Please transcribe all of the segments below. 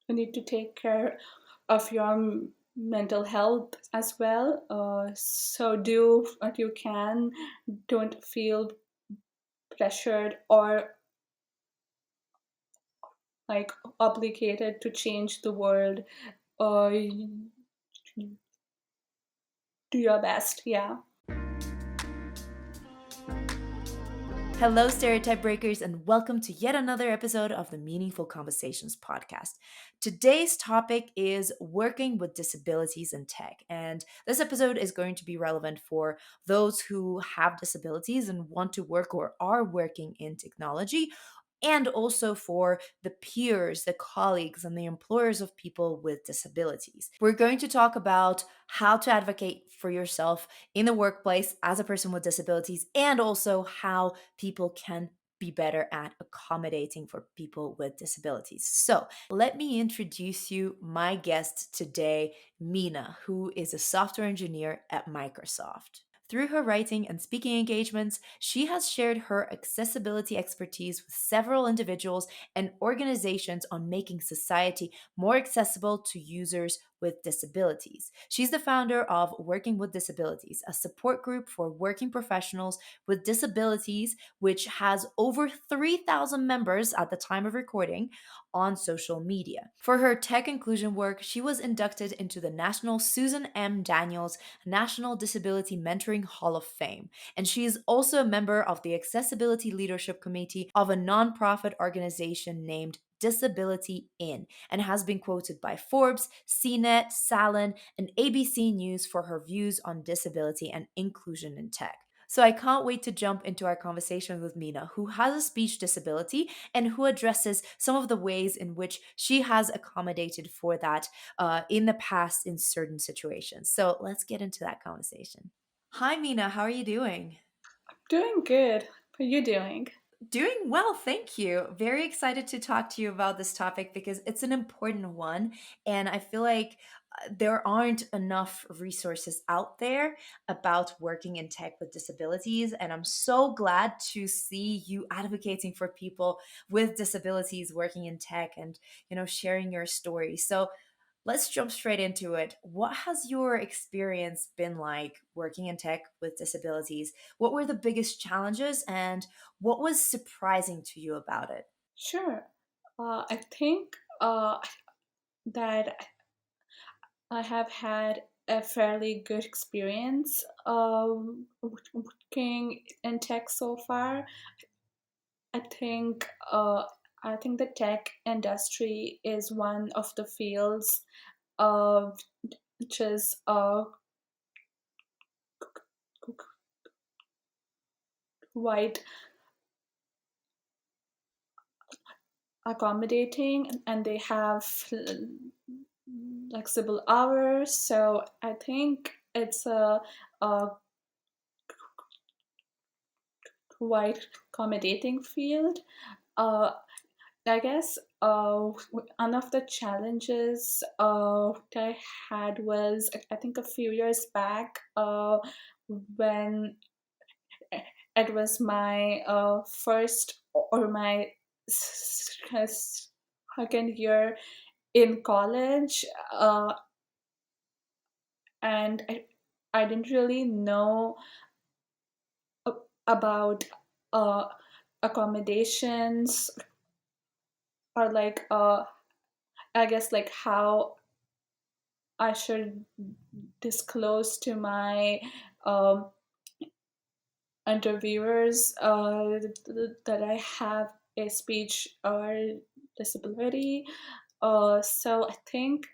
you need to take care of your mental health as well. So do what you can. Don't feel pressured or like obligated to change the world. Uh, do your best. Yeah. Hello, stereotype breakers, and welcome to yet another episode of the Meaningful Conversations podcast. Today's topic is working with disabilities in tech, and this episode is going to be relevant for those who have disabilities and want to work or are working in technology, and also for the peers, the colleagues, and the employers of people with disabilities. We're going to talk about how to advocate for yourself in the workplace as a person with disabilities, and also how people can be better at accommodating for people with disabilities. So, let me introduce you my guest today, Meena, who is a software engineer at Microsoft. Through her writing and speaking engagements, she has shared her accessibility expertise with several individuals and organizations on making society more accessible to users with disabilities. She's the founder of Working with Disabilities, a support group for working professionals with disabilities, which has over 3,000 members at the time of recording on social media. For her tech inclusion work, she was inducted into the National Susan M. Daniels National Disability Mentoring Hall of Fame, and she is also a member of the Accessibility Leadership Committee of a nonprofit organization named Disability In, and has been quoted by Forbes, CNET, Salon, and ABC News for her views on disability and inclusion in tech. So I can't wait to jump into our conversation with Meena, who has a speech disability and who addresses some of the ways in which she has accommodated for that in the past in certain situations. So let's get into that conversation. Hi, Meena. How are you doing? Doing good. How are you doing? Doing well, thank you. Very excited to talk to you about this topic because it's an important one. And I feel like there aren't enough resources out there about working in tech with disabilities. And I'm so glad to see you advocating for people with disabilities working in tech and, sharing your story. So let's jump straight into it. What has your experience been like working in tech with disabilities? What were the biggest challenges and what was surprising to you about it? Sure. I think that I have had a fairly good experience working in tech so far. I think I think the tech industry is one of the fields of which is quite accommodating, and they have flexible hours. So I think it's a quite accommodating field. Uh, I guess one of the challenges that I had was I think a few years back when it was my first or my second year in college, and I didn't really know about uh, accommodations or like I guess like how I should disclose to my um, interviewers that I have a speech or disability. So I think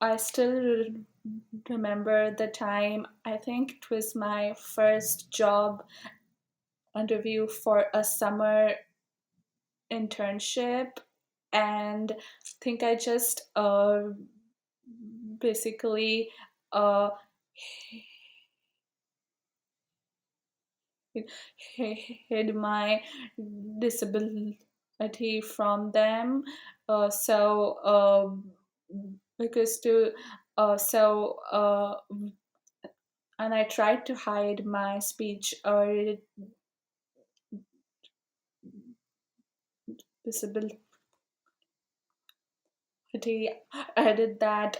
I still remember the time. I think it was my first job interview for a summer internship, and I think I just basically uh, hid my disability from them. So because to so and I tried to hide my speech or disability. I did that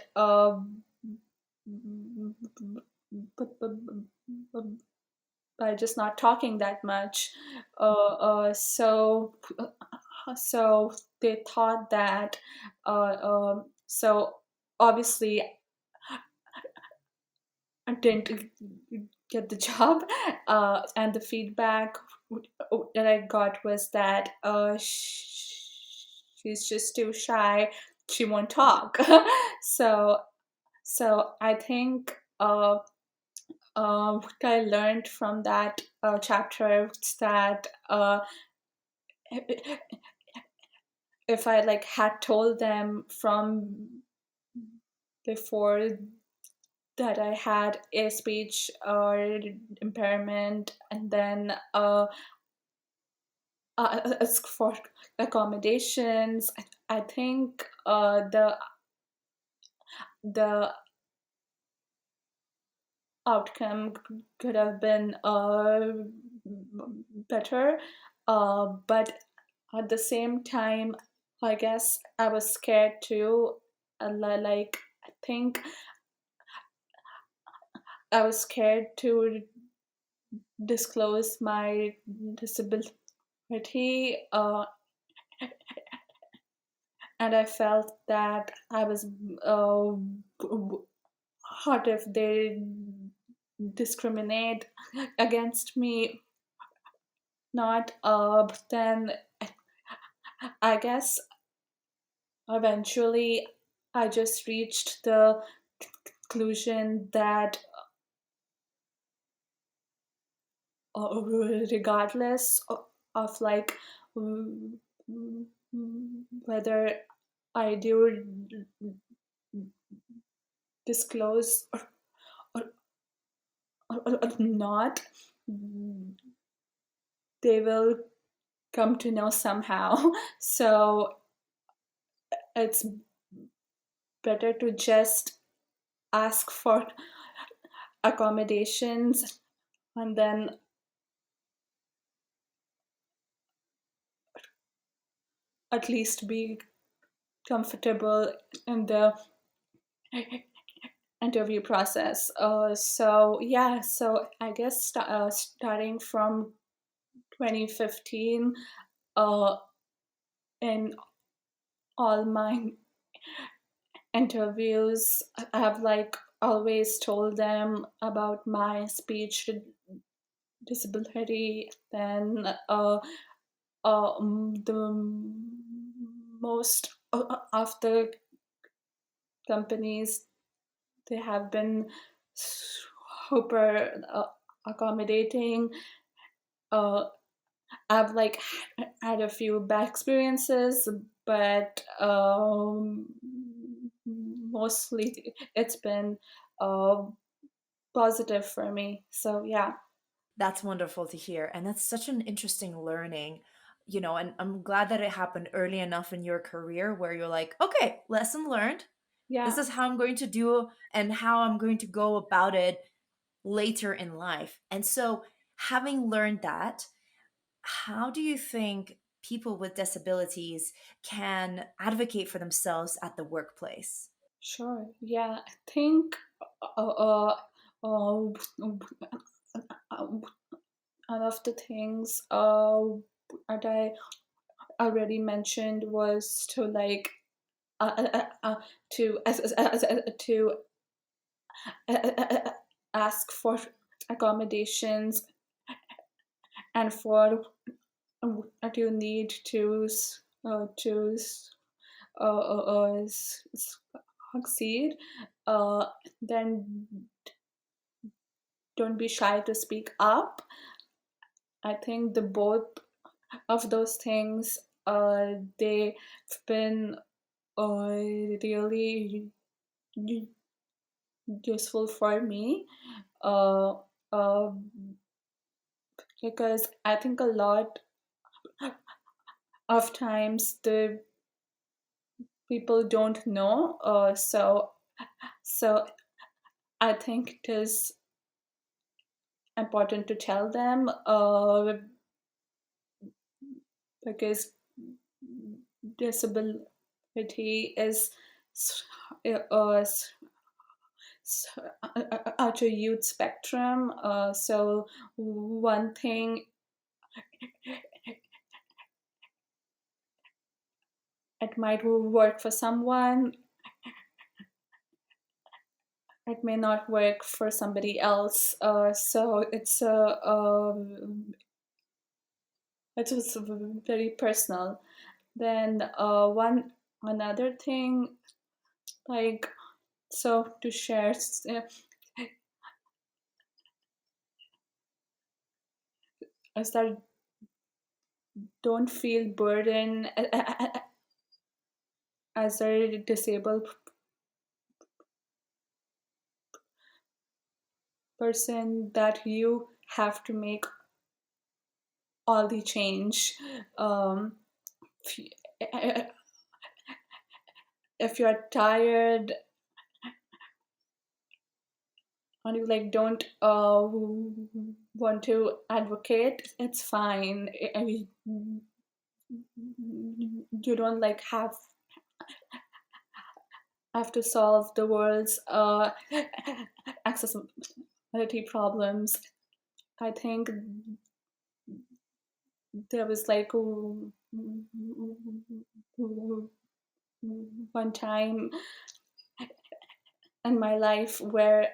by just not talking that much. So they thought that. So obviously, I didn't get the job, and the feedback that I got was that she's just too shy. She won't talk. so so I think what I learned from that chapter is that if I like had told them from before that I had a speech or impairment, and then ask for accommodations, I think the outcome could have been better. But at the same time, I guess I was scared too. Like, I think I was scared to disclose my disability, and I felt that I was hurt if they discriminate against me. Not, but then I guess eventually I just reached the conclusion that regardless of like whether I do disclose or not, they will come to know somehow. So it's better to just ask for accommodations and then at least be comfortable in the interview process. So yeah, so I guess starting from 2015, uh, in all my interviews, I have like always told them about my speech disability. Then the most of the companies, they have been super accommodating. Uh, I've like had a few bad experiences, but mostly it's been uh, positive for me. So yeah, That's wonderful to hear. And that's such an interesting learning, and I'm glad that it happened early enough in your career where you're like, okay, lesson learned. This yeah, is how I'm going to do and how I'm going to go about it later in life. And so, having learned that, how do you think people with disabilities can advocate for themselves at the workplace? sure, yeah. I think uh, one of the things that I already mentioned was to like to to ask for accommodations and for what you need to succeed. Then don't be shy to speak up. I think the both of those things, they've been really useful for me. Uh, uh, because I think a lot of times the people don't know. So I think it is important to tell them, because disability is uh, at a youth spectrum. So one thing, it might work for someone, it may not work for somebody else. So it's very personal. Then one another thing, like, so to share, is that don't feel burden as a disabled person, that you have to make all the change. Um, if if you're tired and you like don't want to advocate, it's fine. I mean, you don't like have to solve the world's accessibility problems. I think there was like one time in my life where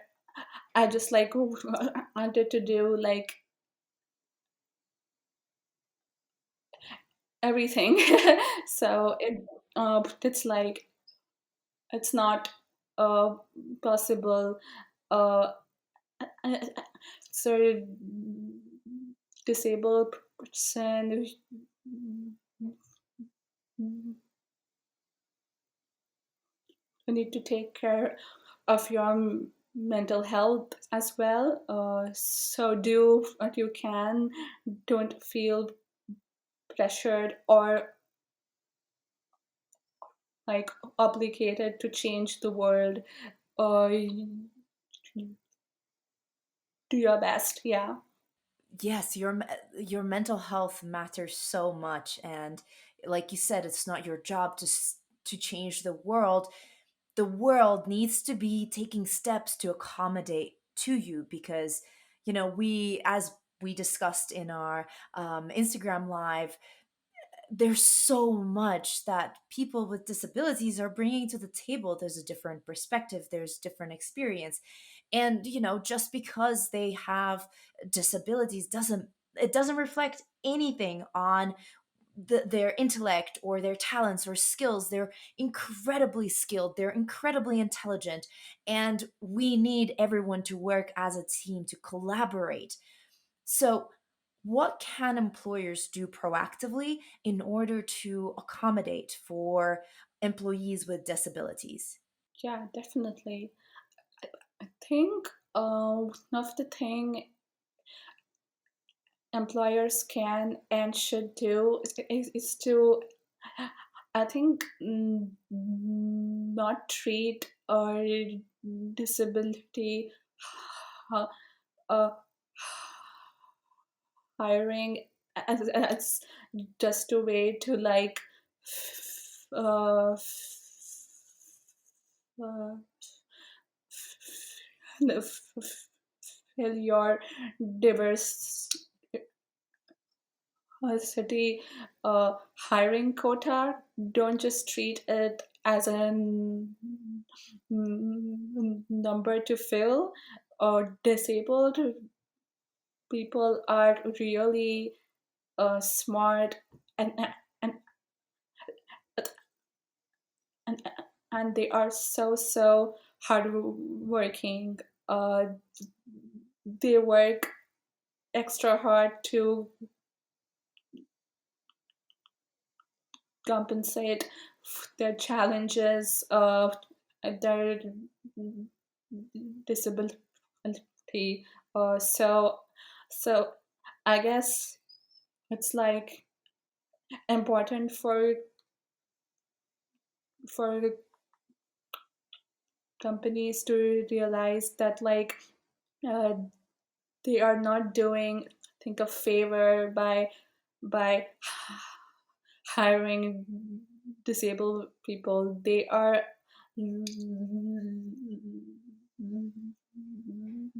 I just like wanted to do like everything. So it's like it's not uh, possible. Uh, so disabled person you need to take care of your mental health as well. So do what you can. Don't feel pressured or like obligated to change the world. Uh, do your best. Yeah. Yes, your mental health matters so much, and like you said, it's not your job to change the world. The world needs to be taking steps to accommodate to you, because we, as we discussed in our Instagram live, there's so much that people with disabilities are bringing to the table. There's a different perspective, there's different experience, and just because they have disabilities doesn't reflect anything on their intellect or their talents or skills. They're incredibly skilled, they're incredibly intelligent, and we need everyone to work as a team to collaborate. So, what can employers do proactively in order to accommodate for employees with disabilities? Yeah, definitely. I think one of the thing employers can and should do is to, I think, not treat disability uh, uh, hiring as just a way to like uh, uh, fill your diverse city hiring quota. Don't just treat it as a number to fill. Or disabled people are really smart and and and and they are so hardworking. Uh, they work extra hard to compensate their challenges, their disability. So, so I guess it's like important for the companies to realize that like uh, they are not doing, I think, a favor by hiring disabled people, they are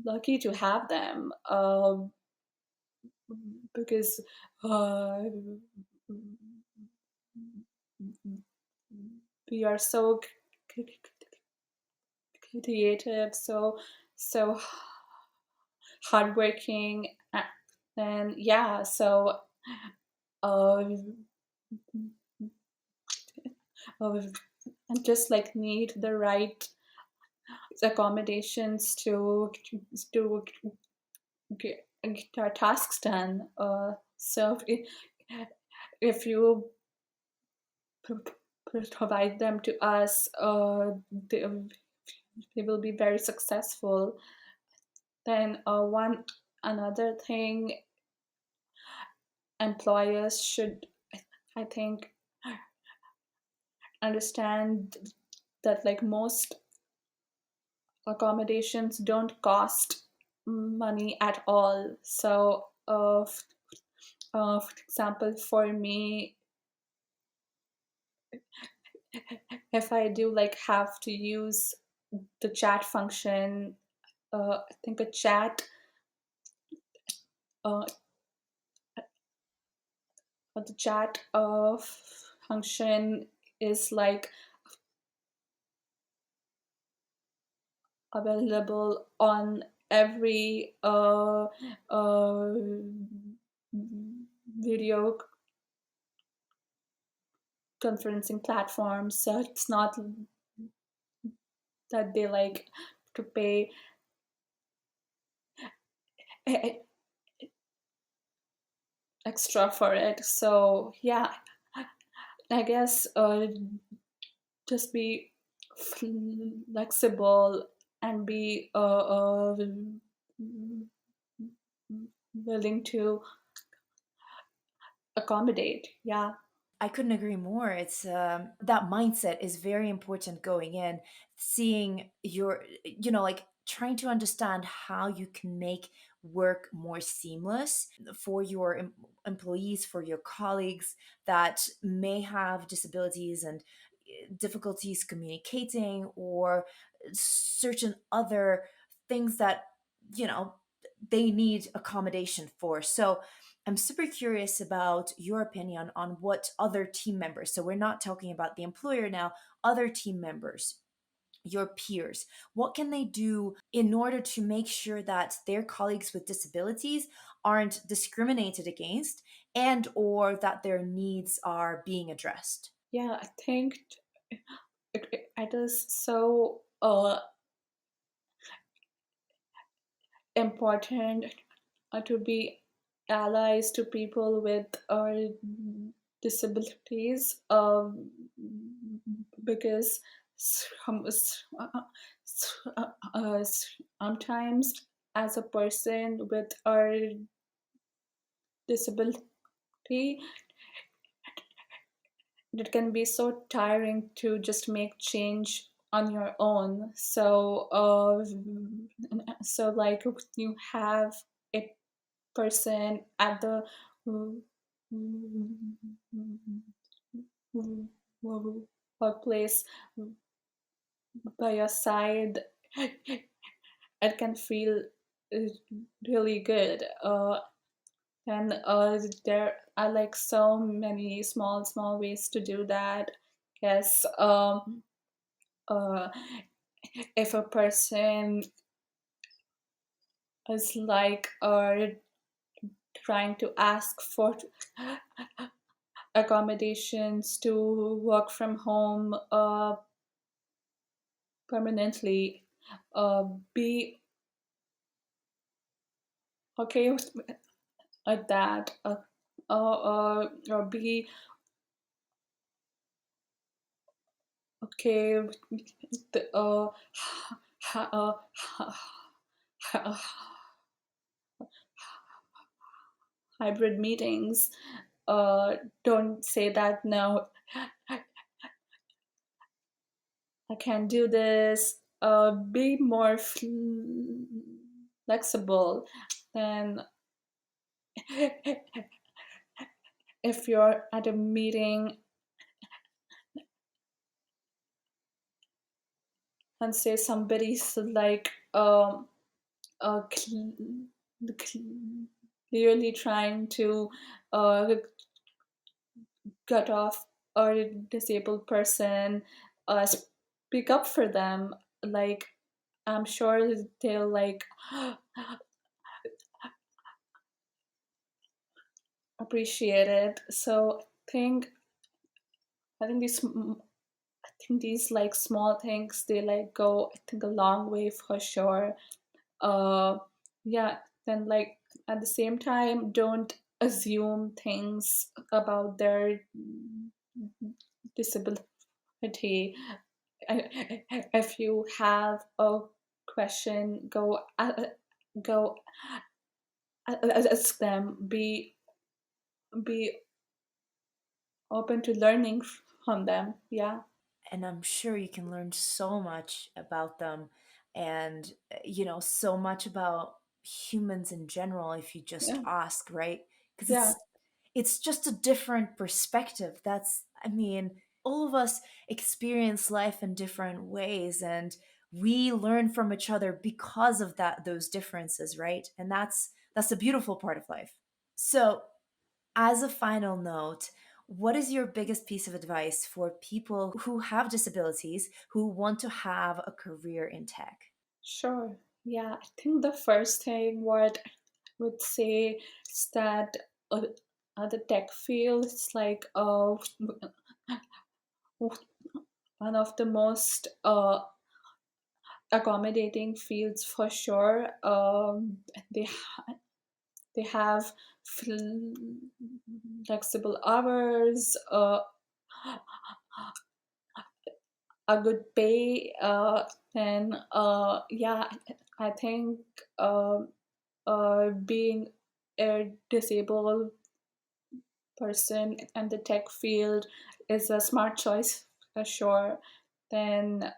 lucky to have them, because uh, we are so creative, so hardworking, and yeah, so uh, uh, and just like need the right accommodations to get our tasks done. So if you provide them to us, they will be very successful. Then one another thing employers should, I think, understand that like most accommodations don't cost money at all. So, for example, for me, if I do like have to use the chat function, I think a uh, the chat function is like available on every video conferencing platform. So it's not that they like to pay extra for it. So yeah, I guess just be flexible and be willing to accommodate. Yeah. I couldn't agree more. It's that mindset is very important going in, seeing your, like trying to understand how you can make work more seamless for your employees, for your colleagues that may have disabilities and difficulties communicating or certain other things that, you know, they need accommodation for. So I'm super curious about your opinion on what other team members, so we're not talking about the employer now, other team members, your peers, what can they do in order to make sure that their colleagues with disabilities aren't discriminated against and or that their needs are being addressed? Yeah, I think it is so important to be allies to people with disabilities, because some, sometimes as a person with a disability, it can be so tiring to just make change on your own. So so like you have a person at the workplace by your side, it can feel uh, really good. And there are like so many small ways to do that. Yes, uh, if a person is like trying to ask for accommodations to work from home permanently, be okay with that, or be okay with the hybrid meetings. Don't say that no, I can't do this. Be more flexible. Then, if you're at a meeting and say somebody's like clearly trying to uh, cut off a disabled person, speak up for them. Like, I'm sure they'll like appreciate it. So I think these like small things, they like go, I think, a long way for sure. uh yeah, then like at the same time, don't assume things about their disability. If you have a question, go ask them. Be open to learning from them. Yeah. And I'm sure you can learn so much about them and, so much about humans in general if you just Yeah. ask, right? Because Yeah. it's just a different perspective. I mean, all of us experience life in different ways, and we learn from each other because of those differences, right? And that's the beautiful part of life. So, as a final note, what is your biggest piece of advice for people who have disabilities who want to have a career in tech? Sure. Yeah, I think the first thing what I would say is that the tech field is like one of the most accommodating fields for sure. They have flexible hours, a good pay, then yeah, I think being a disabled person and the tech field is a smart choice for sure. Then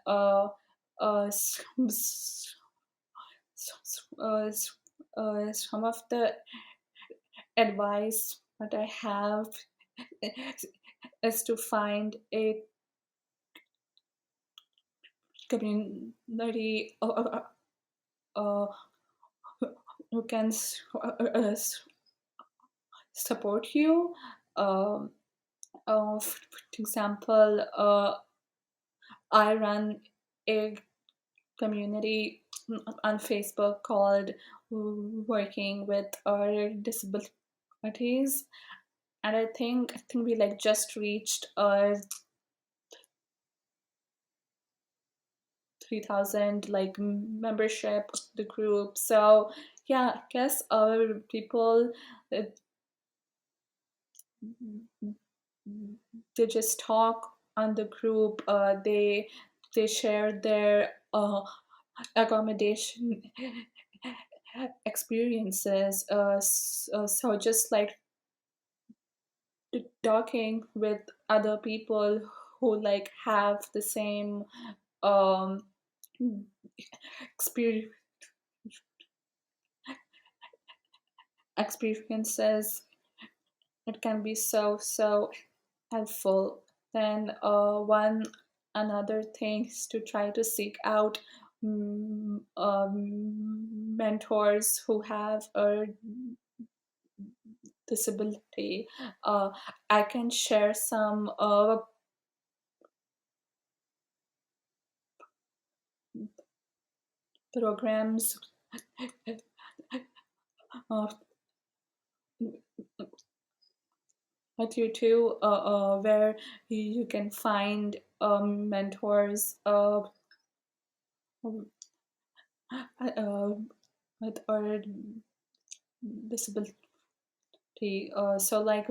some of the advice that I have is to find a community uh, who can support you. Um, for example, I run a community on Facebook called Working with Our Disabilities, and I think we like just reached 3,000 like membership of the group. So yeah, I guess people uh, they just talk on the group. They share their accommodation experiences. So just like talking with other people who like have the same um experience experiences, it can be so helpful. Then one another thing is to try to seek out mentors who have a disability. I can share some programs uh, at YouTube where you can find mentors with our disability. So like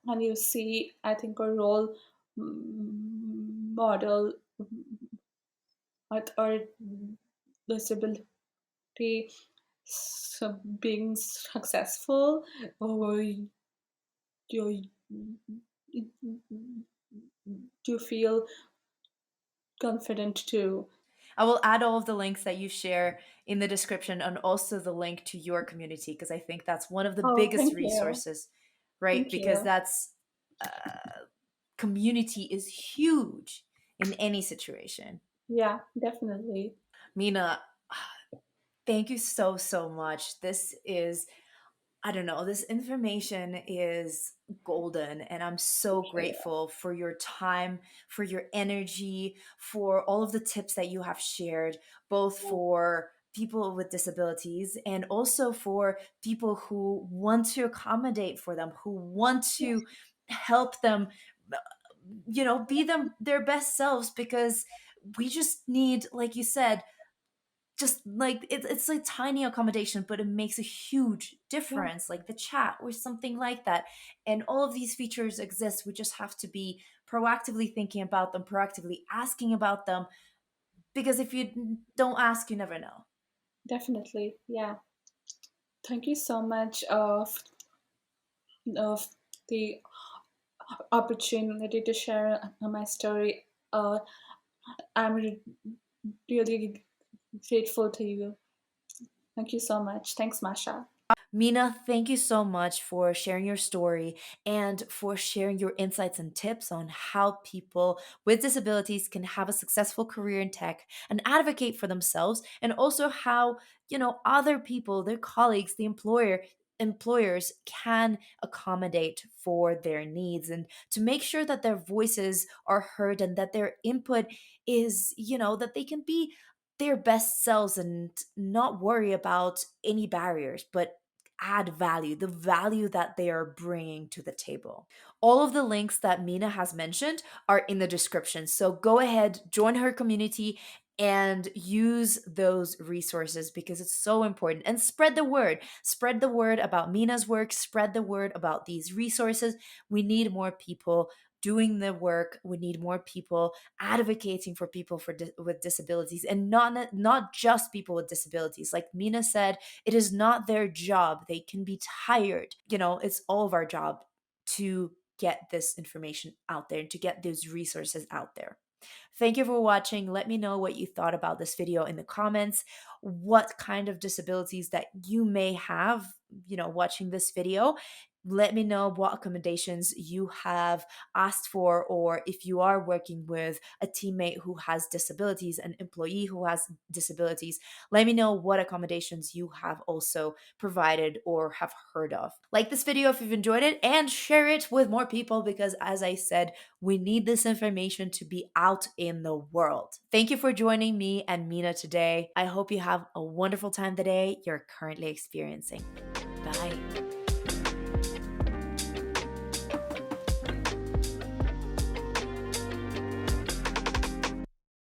when you see, I think a role model with our disability being successful, or you you feel confident too. I will add all of the links that you share in the description and also the link to your community because I think that's one of the Oh, biggest thank you. resources, right? Thank Because you. that's community is huge in any situation. Yeah, definitely. Mina, thank you so, so much. This is, I don't know, this information is golden. And I'm so grateful for your time, for your energy, for all of the tips that you have shared, both for people with disabilities and also for people who want to accommodate for them, who want to help them, be them their best selves, because we just need, like you said, just like it's like tiny accommodation, but it makes a huge Yeah, difference, like the chat or something like that. And all of these features exist. We just have to be proactively thinking about them, proactively asking about them, because if you don't ask, you never know. definitely. Yeah. Thank you so much of the opportunity to share my story. I'm really grateful to you. Thank you so much. Thanks, Masha. Mina, thank you so much for sharing your story and for sharing your insights and tips on how people with disabilities can have a successful career in tech and advocate for themselves, and also how, other people, their colleagues, the employers can accommodate for their needs, and to make sure that their voices are heard and that their input is, that they can be their best selves and not worry about any barriers, but add value, the value that they are bringing to the table. All of the links that Mina has mentioned are in the description. So go ahead, join her community, and use those resources because it's so important. And spread the word. Spread the word about Mina's work, spread the word about these resources. We need more people doing the work. We need more people advocating for people with disabilities, and not just people with disabilities. Like Mina said, it is not their job. They can be tired. It's all of our job to get this information out there and to get those resources out there. Thank you for watching. Let me know what you thought about this video in the comments. What kind of disabilities that you may have, watching this video. Let me know what accommodations you have asked for, or if you are working with a teammate who has disabilities, an employee who has disabilities, let me know what accommodations you have also provided or have heard of. Like this video if you've enjoyed it, and share it with more people because, as I said, we need this information to be out in the world. Thank you for joining me and Mina today. I hope you have a wonderful time today you're currently experiencing.